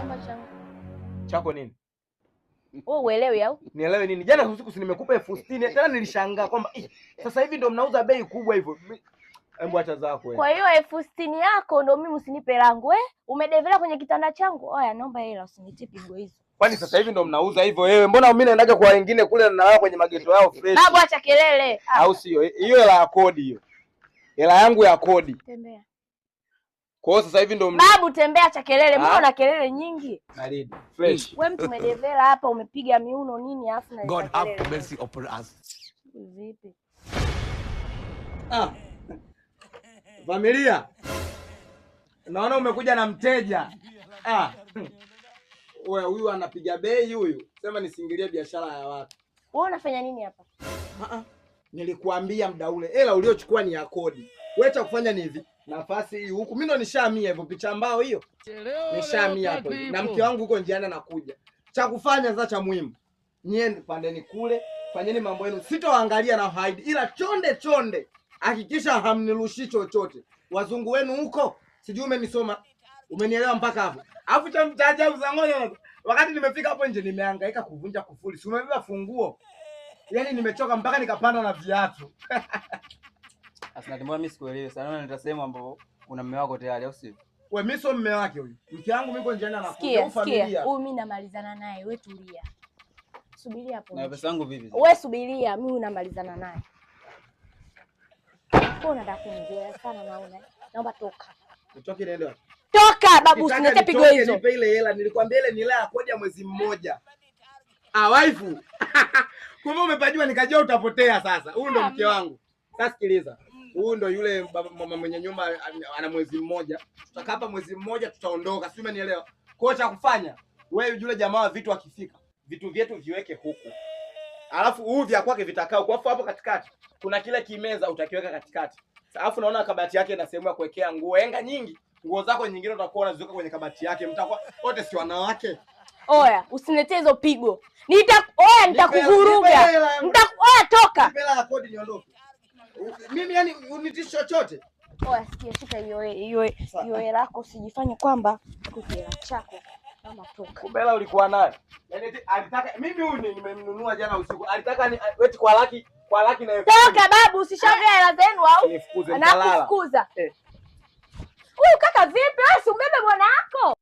Chumba changu. Chako nini? Wewe uelewi au? Nielewe nini? Jana usiku si nimekupa 60,000 tena nilishangaa kwamba sasa hivi ndo mnauza bei kubwa hivyo. Hebu acha zako wewe. Kwa hiyo 60,000 yako ndo mimi usinipe langu Umedevela kwenye kitanda changu. Oya, naomba hela usinitie pigo hizo. Kwani sasa hivi ndo mnauza hivyo wewe? Mbona mimi naendaga kwa wengine kule na wao kwenye mageto yao fresh? Babu acha kelele. Au sio? Hiyo hela ya kodi hiyo. Hela yangu ya kodi. Tembea. Kwa hiyo sasa hivi ndo Babu tembea, acha kelele. Mbona una kelele nyingi? Naridi. Fresh. Wewe mtu umedevela hapa umepiga miuno nini alafu na God have mercy upon us. Vipi? Familia. Naona umekuja na mteja. Wewe huyu anapiga bei huyu. Sema nisingilie biashara ya watu. Wewe unafanya nini hapa? Nilikuambia muda ule hela uliochukua ni ya kodi. Wewe cha kufanya ni hivi. Nafasi hii huku mimi ndo nishamia hivyo picha mbao hiyo. Nishamia hapo. Na mke wangu huko njiani anakuja. Cha kufanya sasa cha muhimu. Niende pandeni kule, fanyeni mambo yenu. Sitoangalia na hide ila chonde. Hakikisha hamnirushi chochote. Wazungu wenu huko, sijui umenisoma. Umenielewa mpaka hapo. Alafu cha mtaja uzangoja. Wakati nimefika hapo nje nimehangaika kuvunja kufuli. Si umebeba funguo. Yaani nimechoka mpaka nikapanda na viatu. Asante, mbona mimi sikuelewi sana. Nitasema ambapo una mume wako tayari au sio? Wewe mimi sio mume wake huyu. Mke wangu mimi njiani anakuja au familia. Huyu mimi namalizana naye, wewe tulia. Subiria hapo. Na pesa yangu vipi? Wewe subiria, mimi namalizana naye. Mbona unataka kunijua sana naona? Naomba toka. Utoke niende wapi? Toka babu, usiniete pigo hizo. Nipe ile hela, nilikwambia ile ni hela ya kodi ya mwezi mmoja. Waifu. Kumbe umepajua nikajua utapotea sasa. Huyu ndo mke wangu. Sasa sikiliza. Huyu ndo yule mama mwenye nyumba ana mwezi mmoja. Tutakaa hapa mwezi mmoja tutaondoka. Si umenielewa? Kwa cha kufanya, wewe yule jamaa vitu akifika, vitu vyetu viweke huku. Alafu huu vya kwake vitakao kwa hapo katikati. Kuna kile kimeza utakiweka katikati. Alafu naona kabati yake ina sehemu ya kuwekea nguo. Enga nyingi. Nguo zako nyingine utakuwa unaziweka kwenye kabati yake. Mtakuwa wote si wanawake. Oya, usiniletee hizo pigo. Nitakuvuruga. Oya, toka. Hela ya kodi niondoke. Mimi yani unitishi chochote. Oya, sikia, shika hiyo hela yako, usijifanye kwamba hela chako. Mama toka. Kumbe hela ulikuwa nayo. Yaani alitaka mimi huyu nimemnunua jana usiku. Alitaka weti kwa laki na toka babu, usishaongea hela zenu au? Anakufukuza. Huyu kaka vipi? Wewe si ubebe bwana wako.